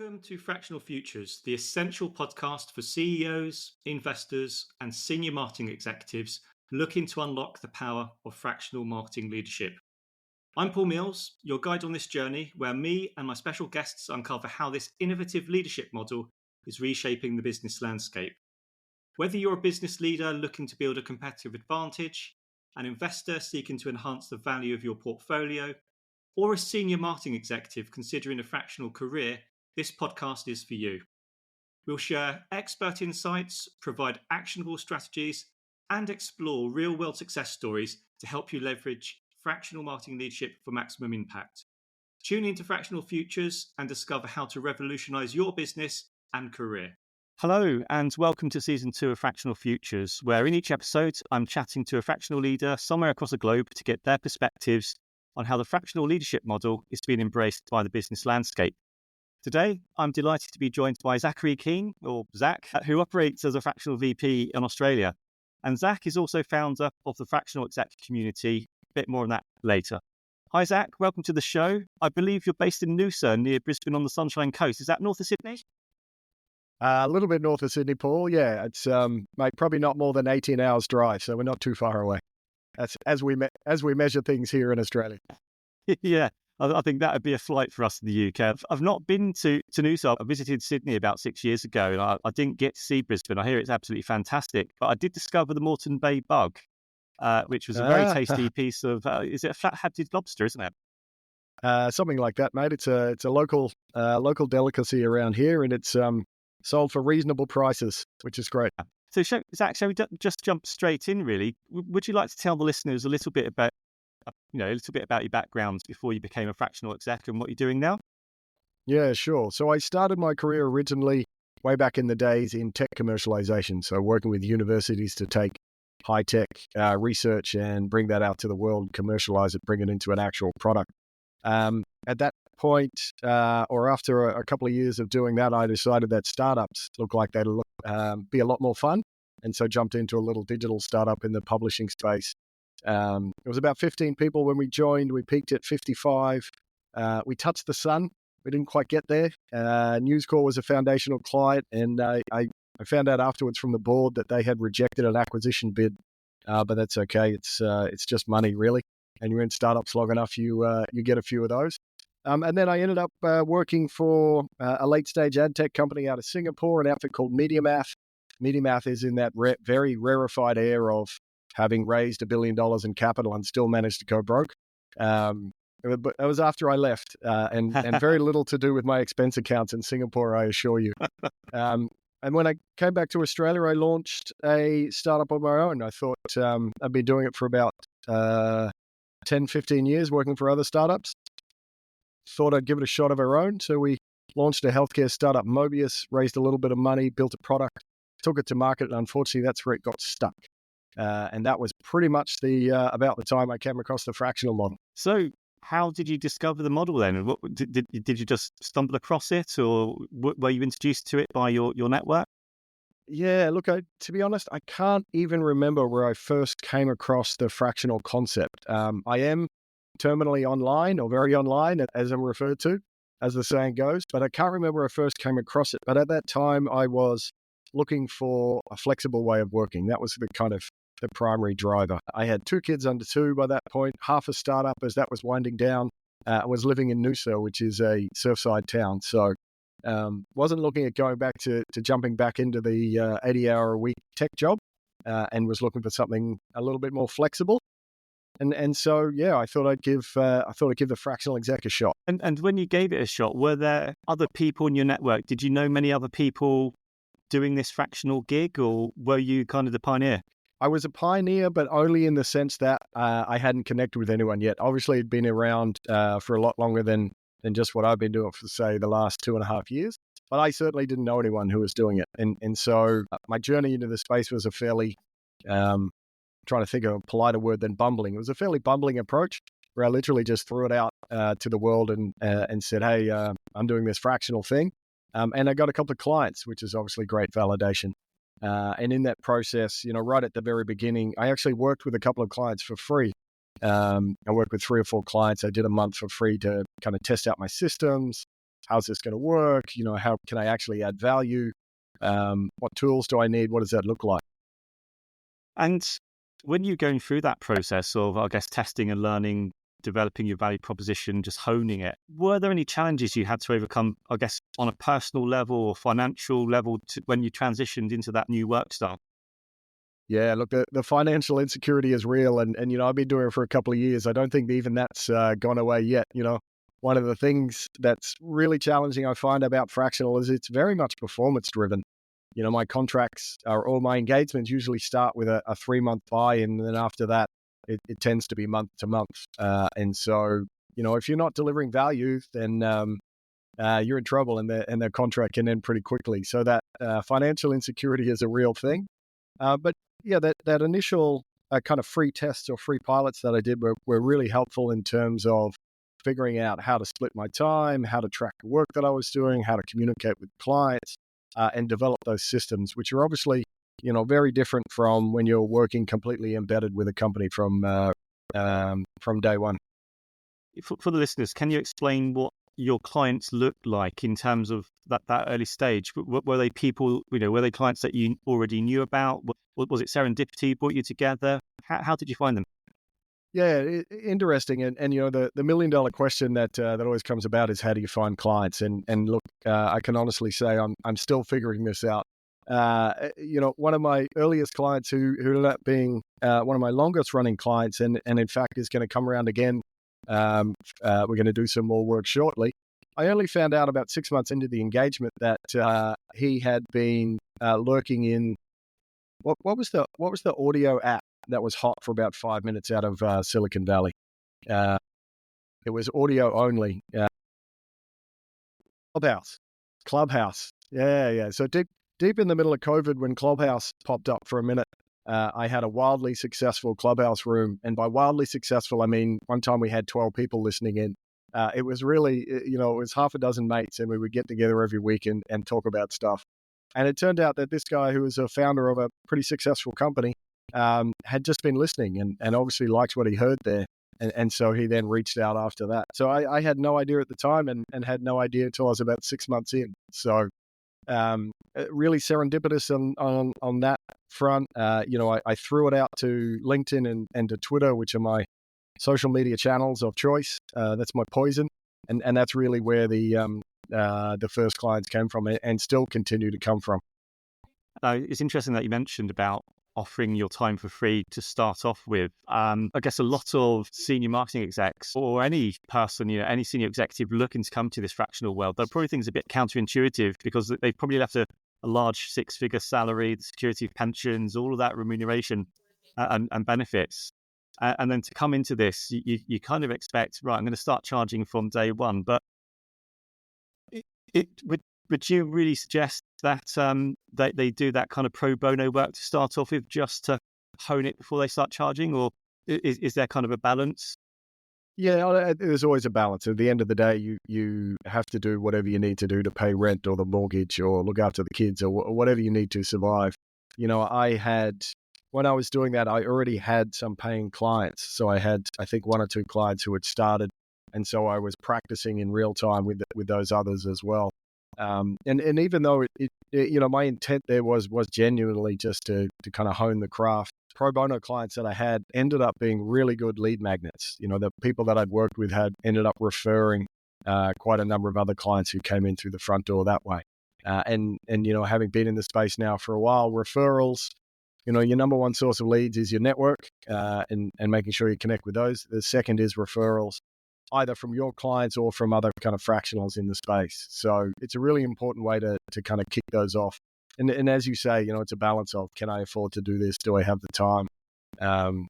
Welcome to Fractional Futures, the essential podcast for CEOs, investors, and senior marketing executives looking to unlock the power of fractional marketing leadership. I'm Paul Mills, your guide on this journey, where me and my special guests uncover how this innovative leadership model is reshaping the business landscape. Whether you're a business leader looking to build a competitive advantage, an investor seeking to enhance the value of your portfolio, or a senior marketing executive considering a fractional career, this podcast is for you. We'll share expert insights, provide actionable strategies, and explore real-world success stories to help you leverage fractional marketing leadership for maximum impact. Tune into Fractional Futures and discover how to revolutionize your business and career. Hello, and welcome to Season 2 of Fractional Futures, where in each episode, I'm chatting to a fractional leader somewhere across the globe to get their perspectives on how the fractional leadership model is being embraced by the business landscape. Today, I'm delighted to be joined by Zachary King, or Zach, who operates as a Fractional VP in Australia. And Zach is also founder of the Fractional Exec Community. A bit more on that later. Hi, Zach. Welcome to the show. I believe you're based in Noosa, near Brisbane on the Sunshine Coast. Is that north of Sydney? A little bit north of Sydney, Paul. Yeah, it's probably not more than 18 hours drive, so we're not too far away. That's as we measure things here in Australia. Yeah. I think that would be a flight for us in the UK. I've not been to Noosa. I visited Sydney about 6 years ago, and I didn't get to see Brisbane. I hear it's absolutely fantastic. But I did discover the Moreton Bay bug, which was a very tasty piece of, is it a flat-headed lobster, isn't it? Something like that, mate. It's a local delicacy around here, and it's sold for reasonable prices, which is great. So, Zach, shall we just jump straight in, really? Would you like to tell the listeners a little bit about your background before you became a fractional exec and what you're doing now? Yeah, sure. So I started my career originally way back in the days in tech commercialization. So working with universities to take high-tech research and bring that out to the world, commercialize it, bring it into an actual product. At that point, or after a couple of years of doing that, I decided that startups looked like they'd be a lot more fun. And so jumped into a little digital startup in the publishing space. It was about 15 people when we joined. We peaked at 55. We touched the sun. We didn't quite get there. News Corp was a foundational client, and I found out afterwards from the board that they had rejected an acquisition bid. But that's okay. It's just money, really. And you're in startups long enough, you get a few of those. And then I ended up working for a late-stage ad tech company out of Singapore, an outfit called MediaMath. MediaMath is in that very rarefied air of having raised $1 billion in capital and still managed to go broke. But it was after I left, and very little to do with my expense accounts in Singapore, I assure you. And when I came back to Australia, I launched a startup on my own. I thought I'd been doing it for about 10, 15 years, working for other startups. Thought I'd give it a shot of our own. So we launched a healthcare startup, Mobius, raised a little bit of money, built a product, took it to market, and unfortunately, that's where it got stuck. And that was pretty much about the time I came across the fractional model. So how did you discover the model then? What, did you just stumble across it, or were you introduced to it by your network? Yeah, look, to be honest, I can't even remember where I first came across the fractional concept. I am terminally online, or very online, as I'm referred to, as the saying goes, but I can't remember where I first came across it. But at that time, I was looking for a flexible way of working. That was the primary driver. I had 2 kids under 2 by that point, half a startup as that was winding down. I was living in Noosa, which is a surfside town. So wasn't looking at going back to jumping back into the 80-hour-a-week tech job, and was looking for something a little bit more flexible. And so, yeah, I thought I'd give the fractional exec a shot. And when you gave it a shot, were there other people in your network? Did you know many other people doing this fractional gig, or were you kind of the pioneer? I was a pioneer, but only in the sense that I hadn't connected with anyone yet. Obviously, it'd been around for a lot longer than just what I've been doing for, say, the last 2.5 years. But I certainly didn't know anyone who was doing it. And so my journey into the space was a fairly, trying to think of a politer word than bumbling. It was a fairly bumbling approach where I literally just threw it out to the world and said, hey, I'm doing this fractional thing. And I got a couple of clients, which is obviously great validation. And in that process, right at the very beginning, I actually worked with a couple of clients for free. I worked with 3 or 4 clients. I did a month for free to kind of test out my systems, how's this going to work? How can I actually add value? What tools do I need? What does that look like? And when you're going through that process of, I guess, testing and learning, developing your value proposition, just honing it, were there any challenges you had to overcome, I guess, on a personal level or financial level when you transitioned into that new work style? Yeah, look, the financial insecurity is real. And I've been doing it for a couple of years. I don't think even that's gone away yet. One of the things that's really challenging I find about Fractional is it's very much performance driven. My contracts or my engagements usually start with a 3-month buy-in, and then after that, it tends to be month to month. And so, if you're not delivering value, then you're in trouble, and their contract can end pretty quickly. So that financial insecurity is a real thing. But yeah, that initial kind of free tests or free pilots that I did were really helpful in terms of figuring out how to split my time, how to track the work that I was doing, how to communicate with clients, and develop those systems, which are obviously, very different from when you're working completely embedded with a company from day one. For the listeners, can you explain what your clients looked like in terms of that early stage? Were they people, were they clients that you already knew about? Was it serendipity brought you together? How did you find them? Yeah, interesting. And the $1 million question that always comes about is, how do you find clients? And look, I can honestly say I'm still figuring this out. One of my earliest clients who ended up being one of my longest running clients, and in fact is going to come around again. We're going to do some more work shortly. I only found out about 6 months into the engagement that he had been lurking in what was the audio app that was hot for about 5 minutes out of Silicon Valley. It was audio only. Clubhouse. Yeah. So deep in the middle of COVID, when Clubhouse popped up for a minute, I had a wildly successful Clubhouse room. And by wildly successful, I mean, one time we had 12 people listening in. It was really, it was half a dozen mates, and we would get together every week and talk about stuff. And it turned out that this guy, who was a founder of a pretty successful company, had just been listening and obviously liked what he heard there. And so he then reached out after that. So I had no idea at the time, and had no idea until I was about 6 months in. So really serendipitous on that front. I threw it out to LinkedIn and to Twitter, which are my social media channels of choice. That's my poison. And that's really where the first clients came from, and still continue to come from. It's interesting that you mentioned about offering your time for free to start off with. I guess a lot of senior marketing execs, or any person, any senior executive looking to come to this fractional world, they'll probably think it's a bit counterintuitive, because they've probably left a large 6-figure salary, the security of pensions, all of that remuneration and benefits. And then to come into this, you kind of expect, right, I'm going to start charging from day one. But would you really suggest that they do that kind of pro bono work to start off with, just to hone it before they start charging? Or is there kind of a balance? Yeah, there's always a balance. At the end of the day, you have to do whatever you need to do to pay rent or the mortgage or look after the kids or whatever you need to survive. When I was doing that, I already had some paying clients. So I had, I think, 1 or 2 clients who had started. And so I was practicing in real time with those others as well. And even though my intent there was genuinely just to kind of hone the craft, pro bono clients that I had ended up being really good lead magnets. The people that I'd worked with ended up referring quite a number of other clients who came in through the front door that way. And having been in the space now for a while, referrals, your number one source of leads is your network, and making sure you connect with those. The second is referrals, either from your clients or from other kind of fractionals in the space. So it's a really important way to kind of kick those off. And as you say, it's a balance of, can I afford to do this? Do I have the time? Am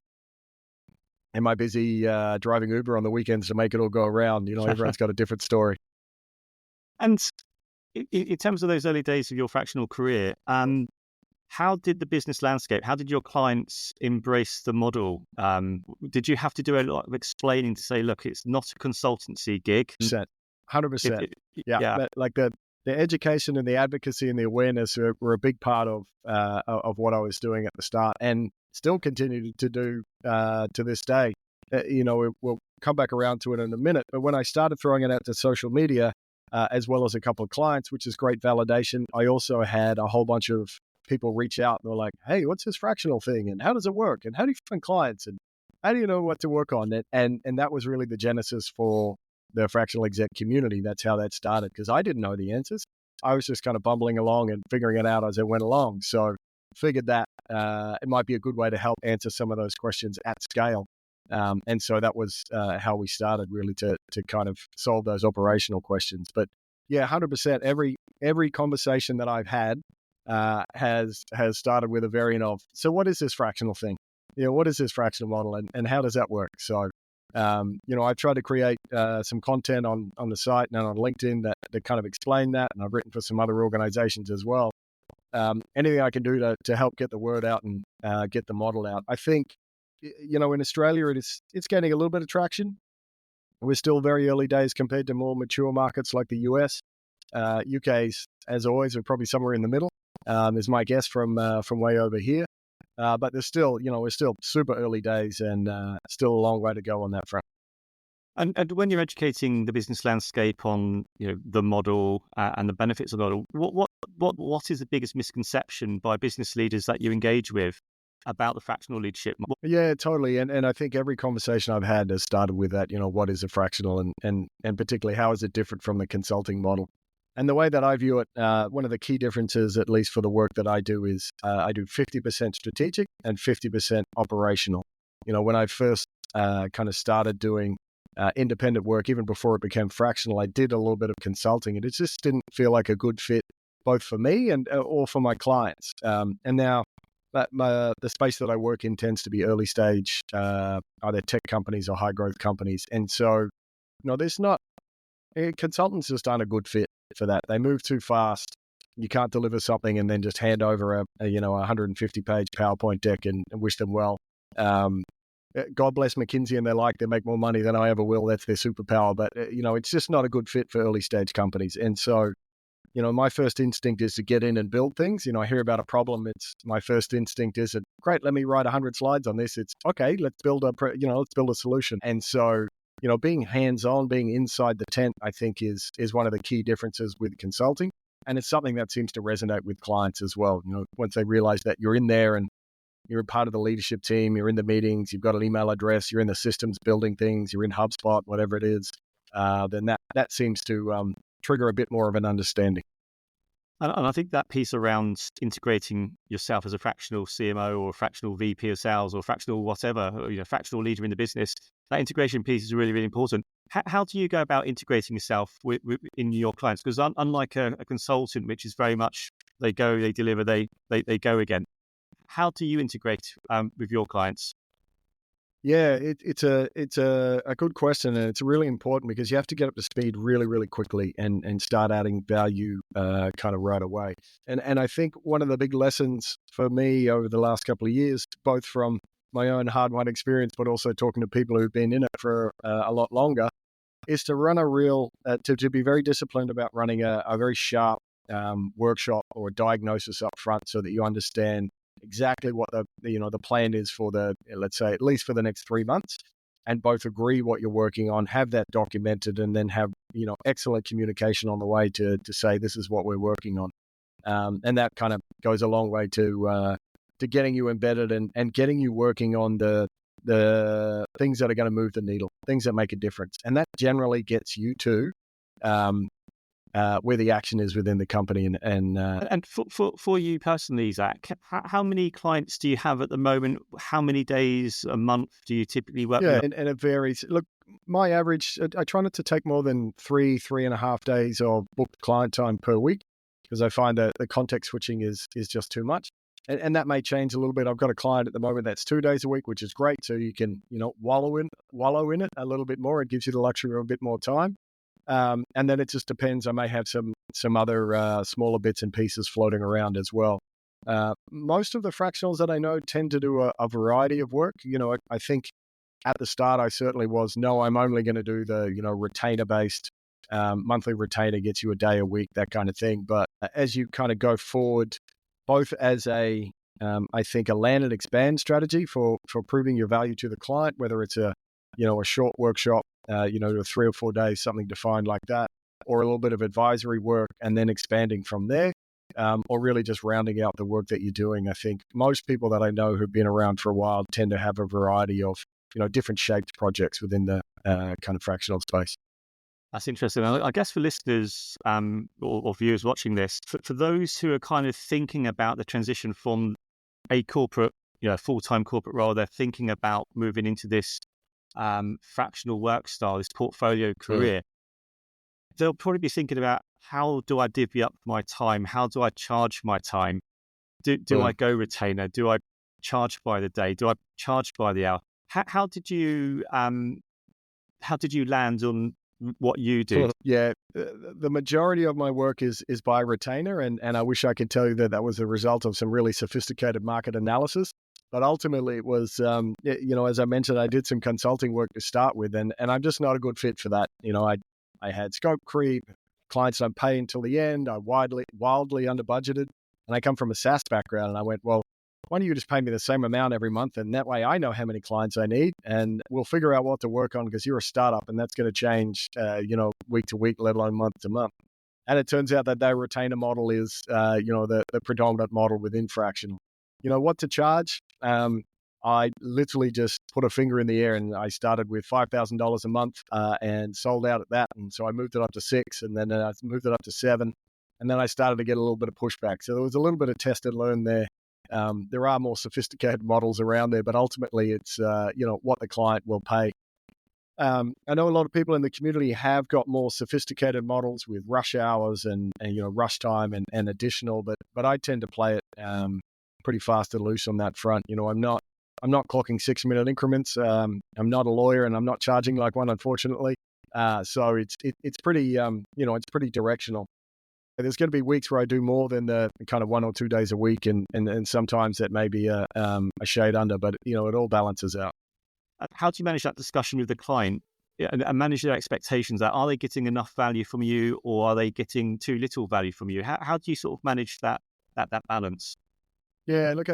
I busy driving Uber on the weekends to make it all go around? Everyone's got a different story. And in terms of those early days of your fractional career, how did the business landscape, how did your clients embrace the model? Did you have to do a lot of explaining to say, look, it's not a consultancy gig? 100%. Yeah. Like the education and the advocacy and the awareness were a big part of what I was doing at the start, and still continue to do to this day. We'll come back around to it in a minute. But when I started throwing it out to social media, as well as a couple of clients, which is great validation. I also had a whole bunch of people reach out and they're like, hey, what's this fractional thing? And how does it work? And how do you find clients? And how do you know what to work on? And that was really the genesis for the Fractional Exec Community. That's how that started, because I didn't know the answers. I was just kind of bumbling along and figuring it out as I went along. So figured that it might be a good way to help answer some of those questions at scale. And so that was how we started, really, to kind of solve those operational questions. But yeah, 100%. Every conversation that I've had has started with a variant of, so what is this fractional thing? What is this fractional model, and how does that work? So, I've tried to create some content on the site and on LinkedIn that kind of explain that, and I've written for some other organizations as well. Anything I can do to help get the word out and get the model out. I think, in Australia, it's gaining a little bit of traction. We're still very early days compared to more mature markets like the US. UK's, as always, are probably somewhere in the middle, is my guess from way over here. But there's still, we're still super early days and still a long way to go on that front. And when you're educating the business landscape on the model and the benefits of the model, what is the biggest misconception by business leaders that you engage with about the fractional leadership model? Yeah, totally. And I think every conversation I've had has started with that, what is a fractional and particularly how is it different from the consulting model? And the way that I view it, one of the key differences, at least for the work that I do, is I do 50% strategic and 50% operational. When I first kind of started doing independent work, even before it became fractional, I did a little bit of consulting, and it just didn't feel like a good fit, both for me and or for my clients. And now the space that I work in tends to be early stage, either tech companies or high growth companies. And so, there's not, consultants just aren't a good fit for that. They move too fast. You can't deliver something and then just hand over a 150-page PowerPoint deck and wish them well. God bless McKinsey and they make more money than I ever will. That's their superpower. But, it's just not a good fit for early stage companies. And so, my first instinct is to get in and build things. I hear about a problem. My first instinct is, great, let me write 100 slides on this. It's okay. Let's build a solution. And so, being hands-on, being inside the tent, I think is one of the key differences with consulting. And it's something that seems to resonate with clients as well. Once they realize that you're in there and you're a part of the leadership team, you're in the meetings, you've got an email address, you're in the systems building things, you're in HubSpot, whatever it is, then that seems to trigger a bit more of an understanding. And I think that piece around integrating yourself as a fractional CMO or a fractional VP of Sales or fractional whatever, fractional leader in the business, that integration piece is really, really important. How do you go about integrating yourself in your clients? Because unlike a consultant, which is very much they go, they deliver, they go again. How do you integrate with your clients? Yeah, it's a good question, and it's really important because you have to get up to speed really, really quickly and start adding value kind of right away. And I think one of the big lessons for me over the last couple of years, both from my own hard-won experience, but also talking to people who've been in it for a lot longer, is to run to be very disciplined about running a very sharp workshop or diagnosis up front, so that you understand exactly what the plan is for let's say, at least for the next 3 months, and both agree what you're working on, have that documented, and then have, excellent communication on the way to say, this is what we're working on. And that kind of goes a long way to getting you embedded and getting you working on the things that are going to move the needle, things that make a difference. And that generally gets you to where the action is within the company. And for you personally, Zach, how many clients do you have at the moment? How many days a month do you typically work with? And it varies. Look, my average, I try not to take more than 3.5 days of booked client time per week, because I find that the context switching is just too much. And that may change a little bit. I've got a client at the moment that's 2 days a week, which is great. So you can, wallow in it a little bit more. It gives you the luxury of a bit more time. And then it just depends. I may have some other smaller bits and pieces floating around as well. Most of the fractionals that I know tend to do a variety of work. I think at the start I certainly was, no, I'm only going to do the, retainer-based monthly retainer, gets you a day a week, that kind of thing. But as you kind of go forward, both as I think a land and expand strategy for proving your value to the client, whether it's a short workshop, 3 or 4 days, something defined like that, or a little bit of advisory work and then expanding from there, or really just rounding out the work that you're doing. I think most people that I know who've been around for a while tend to have a variety of different shaped projects within the kind of fractional space. That's interesting. I guess for listeners or viewers watching this, for those who are kind of thinking about the transition from a corporate, full-time corporate role, they're thinking about moving into this fractional work style, this portfolio career. They'll probably be thinking about, how do I divvy up my time? How do I charge my time? Do I go retainer? Do I charge by the day? Do I charge by the hour? How did you land on what you do? Yeah, the majority of my work is by retainer, and I wish I could tell you that was a result of some really sophisticated market analysis. But ultimately, it was, as I mentioned, I did some consulting work to start with, and I'm just not a good fit for that. I had scope creep, clients I'm paying till the end, I wildly under budgeted, and I come from a SaaS background, and I went, well, why don't you just pay me the same amount every month, and that way I know how many clients I need, and we'll figure out what to work on, because you're a startup, and that's going to change, week to week, let alone month to month. And it turns out that retainer model is, the predominant model within fractional. What to charge? I literally just put a finger in the air, and I started with $5,000 a month and sold out at that. And so I moved it up to 6, and then I moved it up to 7, and then I started to get a little bit of pushback. So there was a little bit of test and learn there. There are more sophisticated models around there, but ultimately it's, what the client will pay. I know a lot of people in the community have got more sophisticated models with rush hours and rush time and additional, but I tend to play it pretty fast and loose on that front. I'm not clocking 6-minute increments. I'm not a lawyer, and I'm not charging like one, unfortunately. So it's pretty it's pretty directional. There's going to be weeks where I do more than the kind of 1 or 2 days a week, and sometimes that may be a shade under, but it all balances out. How do you manage that discussion with the client and manage their expectations? Are they getting enough value from you, or are they getting too little value from you? How do you sort of manage that balance? Yeah, look,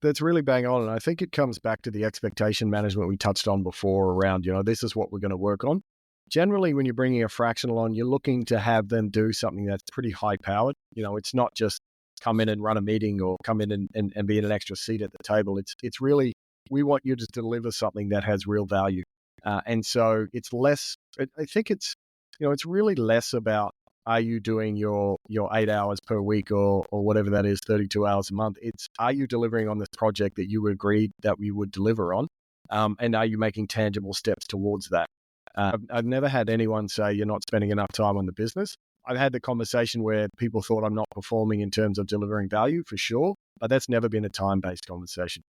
that's really bang on, and I think it comes back to the expectation management we touched on before around, this is what we're going to work on. Generally, when you're bringing a fractional on, you're looking to have them do something that's pretty high powered. It's not just come in and run a meeting or come in and be in an extra seat at the table. It's really, we want you to deliver something that has real value. And so it's less, I think it's really less about, are you doing your 8 hours per week or whatever that is, 32 hours a month? It's, are you delivering on this project that you agreed that we would deliver on? And are you making tangible steps towards that? I've never had anyone say you're not spending enough time on the business. I've had the conversation where people thought I'm not performing in terms of delivering value, for sure, but that's never been a time-based conversation.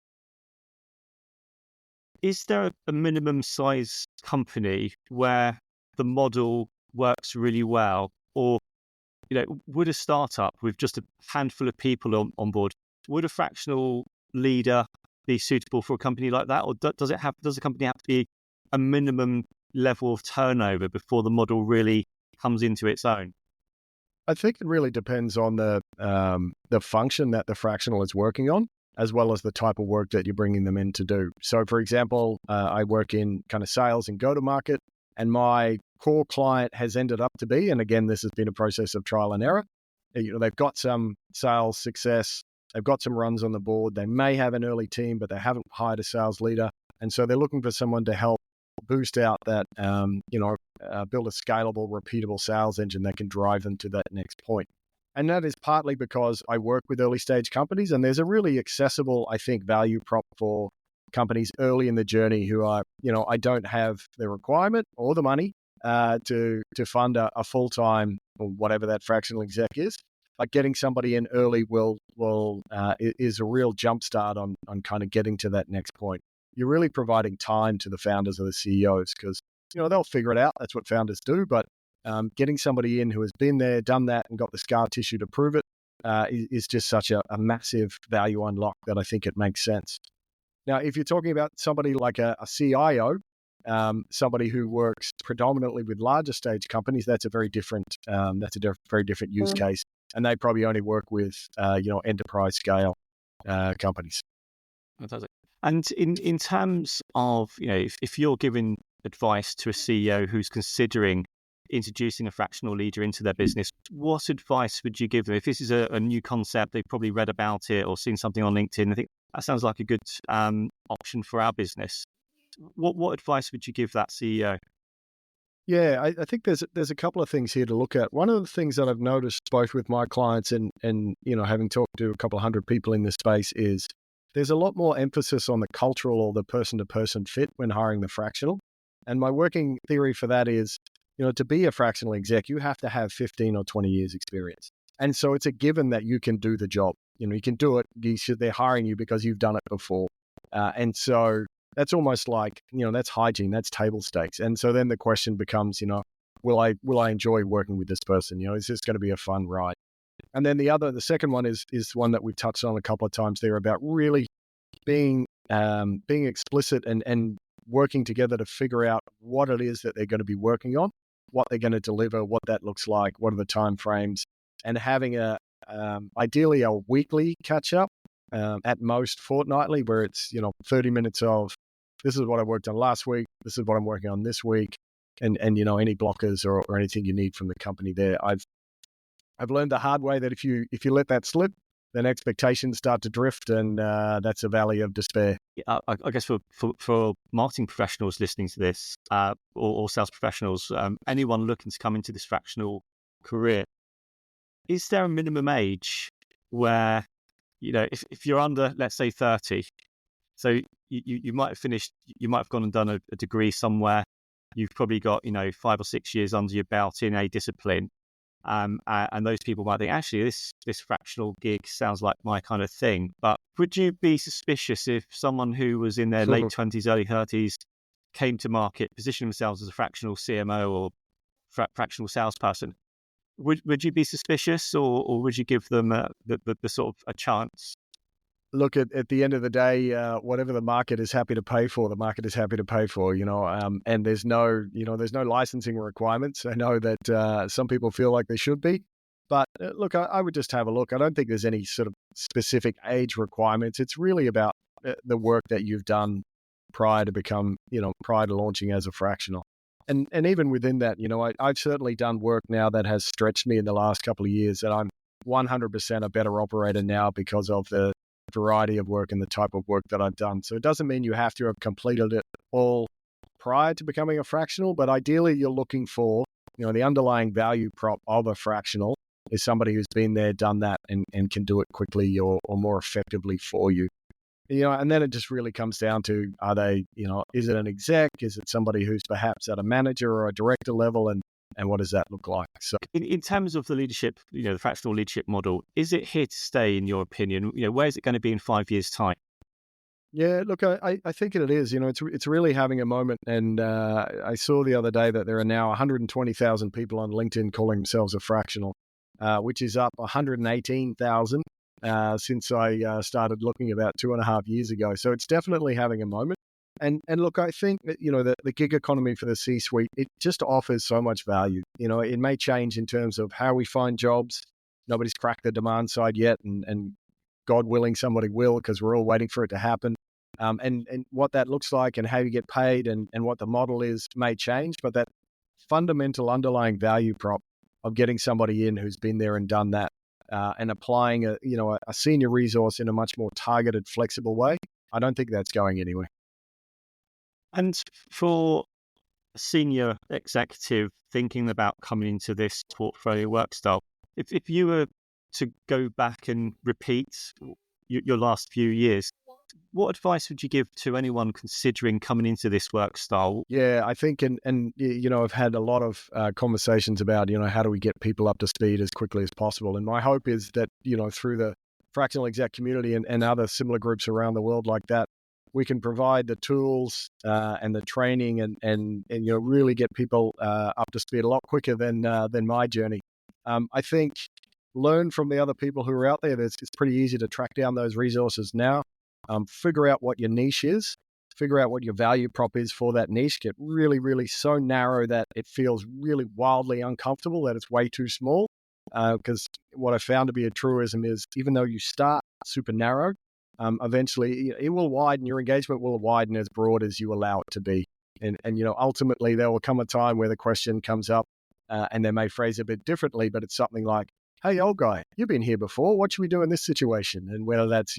Is there a minimum size company where the model works really well? Or, would a startup with just a handful of people on board, would a fractional leader be suitable for a company like that? Or does the company have to be a minimum level of turnover before the model really comes into its own? I think it really depends on the function that the fractional is working on, as well as the type of work that you're bringing them in to do. So, for example, I work in kind of sales and go-to-market, and my core client has ended up to be, and again, this has been a process of trial and error. They've got some sales success, they've got some runs on the board, they may have an early team, but they haven't hired a sales leader, and so they're looking for someone to help boost out that, build a scalable, repeatable sales engine that can drive them to that next point. And that is partly because I work with early stage companies, and there's a really accessible, I think, value prop for companies early in the journey who are, I don't have the requirement or the money to fund a full-time or whatever that fractional exec is. Like, getting somebody in early is a real jumpstart on kind of getting to that next point. You're really providing time to the founders or the CEOs, because they'll figure it out. That's what founders do. But getting somebody in who has been there, done that, and got the scar tissue to prove it is just such a massive value unlock that I think it makes sense. Now, if you're talking about somebody like a CIO, somebody who works predominantly with larger stage companies, that's a very different very different use case, and they probably only work with enterprise scale companies. Fantastic. And in terms of, if you're giving advice to a CEO who's considering introducing a fractional leader into their business, what advice would you give them? If this is a new concept, they've probably read about it or seen something on LinkedIn, I think that sounds like a good option for our business. What advice would you give that CEO? Yeah, I think there's a couple of things here to look at. One of the things that I've noticed both with my clients and having talked to a couple of hundred people in this space is there's a lot more emphasis on the cultural or the person-to-person fit when hiring the fractional. And my working theory for that is, to be a fractional exec, you have to have 15 or 20 years experience. And so it's a given that you can do the job. You can do it. They're hiring you because you've done it before. And so that's almost like, that's hygiene, that's table stakes. And so then the question becomes, will I enjoy working with this person? Is this going to be a fun ride? And then the second one is one that we've touched on a couple of times there about really being explicit and working together to figure out what it is that they're going to be working on, what they're going to deliver, what that looks like, what are the time frames, and having ideally a weekly catch up, at most fortnightly, where it's 30 minutes of this is what I worked on last week, this is what I'm working on this week, and any blockers or anything you need from the company there. I've learned the hard way that if you let that slip, then expectations start to drift, and that's a valley of despair. I guess for marketing professionals listening to this, or sales professionals, anyone looking to come into this fractional career, is there a minimum age where, if you're under, let's say 30, so you might have finished, you might have gone and done a degree somewhere, you've probably got 5 or 6 years under your belt in a discipline. And those people might think, actually, this fractional gig sounds like my kind of thing. But would you be suspicious if someone who was in their late 20s, early 30s came to market, positioned themselves as a fractional CMO or fractional salesperson? Would you be suspicious, or would you give them the sort of a chance? Look, at the end of the day, whatever the market is happy to pay for, the market is happy to pay for, and there's no licensing requirements. I know that some people feel like they should be, but look, I would just have a look. I don't think there's any sort of specific age requirements. It's really about the work that you've done prior to launching as a fractional. And even within that, I've certainly done work now that has stretched me in the last couple of years, and I'm 100% a better operator now because of the variety of work and the type of work that I've done. So it doesn't mean you have to have completed it all prior to becoming a fractional, but ideally you're looking for, the underlying value prop of a fractional is somebody who's been there, done that, and can do it quickly or more effectively for you. And then it just really comes down to, are they, is it an exec? Is it somebody who's perhaps at a manager or a director level? And what does that look like? So, in terms of the leadership, the fractional leadership model, is it here to stay, in your opinion? Where is it going to be in 5 years' time? Yeah, look, I think it is. It's really having a moment. And I saw the other day that there are now 120,000 people on LinkedIn calling themselves a fractional, which is up 118,000 since I started looking about 2.5 years ago. So it's definitely having a moment. And look, I think that, the gig economy for the C-suite, it just offers so much value. It may change in terms of how we find jobs. Nobody's cracked the demand side yet, and God willing, somebody will, because we're all waiting for it to happen. And what that looks like and how you get paid and what the model is may change, but that fundamental underlying value prop of getting somebody in who's been there and done that, and applying a senior resource in a much more targeted, flexible way, I don't think that's going anywhere. And for a senior executive thinking about coming into this portfolio work style, if you were to go back and repeat your last few years, what advice would you give to anyone considering coming into this work style? Yeah, I think, and I've had a lot of conversations about, how do we get people up to speed as quickly as possible? And my hope is that, through the Fractional Exec Community and other similar groups around the world like that, we can provide the tools and the training and really get people up to speed a lot quicker than my journey. I think learn from the other people who are out there. It's pretty easy to track down those resources now. Figure out what your niche is. Figure out what your value prop is for that niche. Get really, really so narrow that it feels really wildly uncomfortable, that it's way too small. Because what I found to be a truism is, even though you start super narrow, eventually it will widen. Your engagement will widen as broad as you allow it to be. And ultimately there will come a time where the question comes up, and they may phrase it a bit differently, but it's something like, "Hey, old guy, you've been here before. What should we do in this situation?" And whether that's,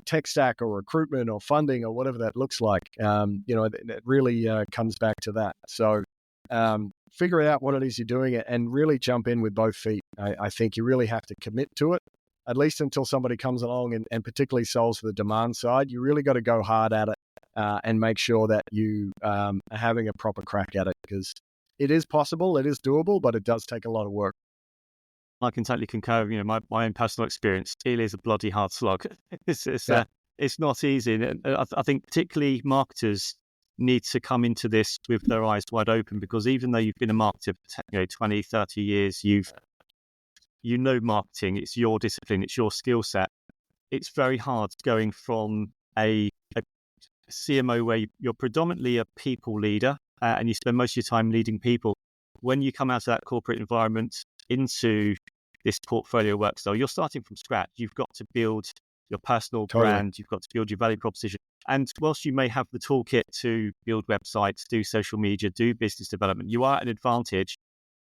tech stack or recruitment or funding or whatever that looks like, it really comes back to that. So figure out what it is you're doing and really jump in with both feet. I think you really have to commit to it, at least until somebody comes along and particularly sells for the demand side. You really got to go hard at it and make sure that you are having a proper crack at it, because it is possible, it is doable, but it does take a lot of work. I can totally concur. My own personal experience, it is a bloody hard slog. It's not easy. And I think particularly marketers need to come into this with their eyes wide open, because even though you've been a marketer for 20, 30 years, you know marketing, it's your discipline, it's your skill set. It's very hard going from a CMO where you're predominantly a people leader and you spend most of your time leading people. When you come out of that corporate environment into this portfolio work style, you're starting from scratch. You've got to build your personal brand, you've got to build your value proposition. And whilst you may have the toolkit to build websites, do social media, do business development, you are at an advantage.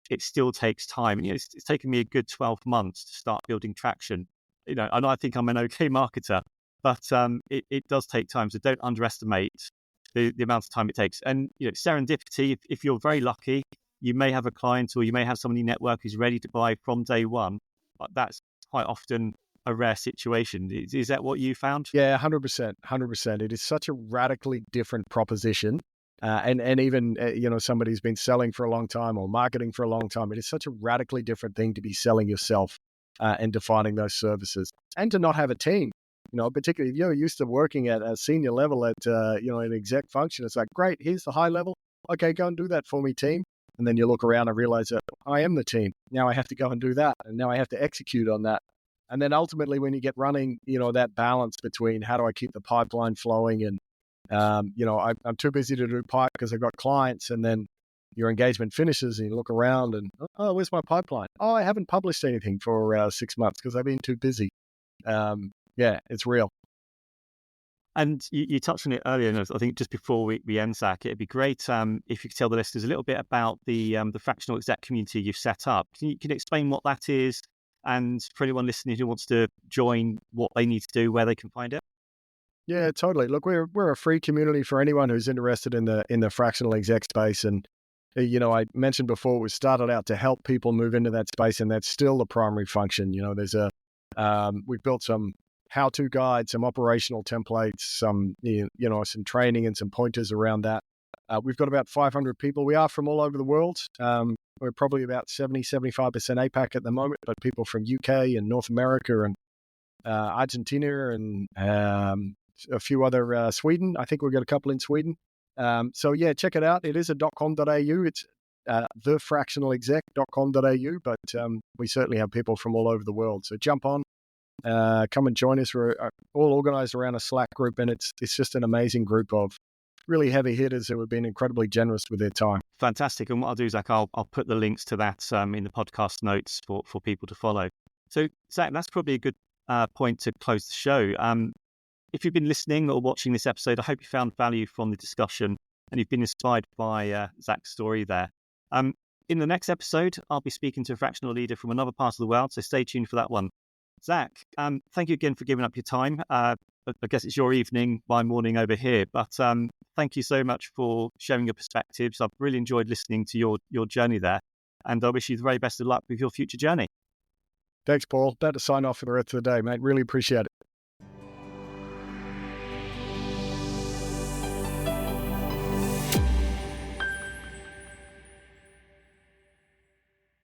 It still takes time. And it's taken me a good 12 months to start building traction. And I think I'm an okay marketer, but it does take time. So don't underestimate the amount of time it takes. And serendipity, if you're very lucky, you may have a client or you may have somebody in your network who's ready to buy from day one, but that's quite often a rare situation. Is that what you found? Yeah, 100%. 100%. It is such a radically different proposition. And even, somebody who's been selling for a long time or marketing for a long time, it is such a radically different thing to be selling yourself and defining those services, and to not have a team. Particularly if you're used to working at a senior level at, an exec function, it's like, great, here's the high level. Okay, go and do that for me, team. And then you look around and realize that I am the team. Now I have to go and do that. And now I have to execute on that. And then ultimately, when you get running, that balance between how do I keep the pipeline flowing and, I'm too busy to do pipe because I've got clients, and then your engagement finishes and you look around and, oh, where's my pipeline? Oh, I haven't published anything for 6 months because I've been too busy. It's real. And you touched on it earlier, and I think just before we end, Zach, it'd be great if you could tell the listeners a little bit about the Fractional Exec Community you've set up. Can you explain what that is, and for anyone listening who wants to join, what they need to do, where they can find it? Yeah, totally. Look, we're a free community for anyone who's interested in the fractional exec space. And I mentioned before, we started out to help people move into that space, and that's still the primary function. There's we've built some how-to guides, some operational templates, some some training and some pointers around that. We've got about 500 people. We are from all over the world. We're probably about 70-75% APAC at the moment, but people from UK and North America and Argentina and a few other Sweden. I think we've got a couple in Sweden. So yeah, check it out. It is a .com.au. It's thefractionalexec.com.au, but we certainly have people from all over the world. So jump on, come and join us. We're all organized around a Slack group, and it's just an amazing group of really heavy hitters who have been incredibly generous with their time. Fantastic. And what I'll do, Zach, I'll put the links to that in the podcast notes for people to follow. So Zach, that's probably a good point to close the show. If you've been listening or watching this episode, I hope you found value from the discussion and you've been inspired by Zach's story there. In the next episode, I'll be speaking to a fractional leader from another part of the world, so stay tuned for that one. Zach, thank you again for giving up your time. I guess it's your evening, my morning over here, but thank you so much for sharing your perspectives. I've really enjoyed listening to your journey there, and I wish you the very best of luck with your future journey. Thanks, Paul. That to sign off for the rest of the day, mate. Really appreciate it.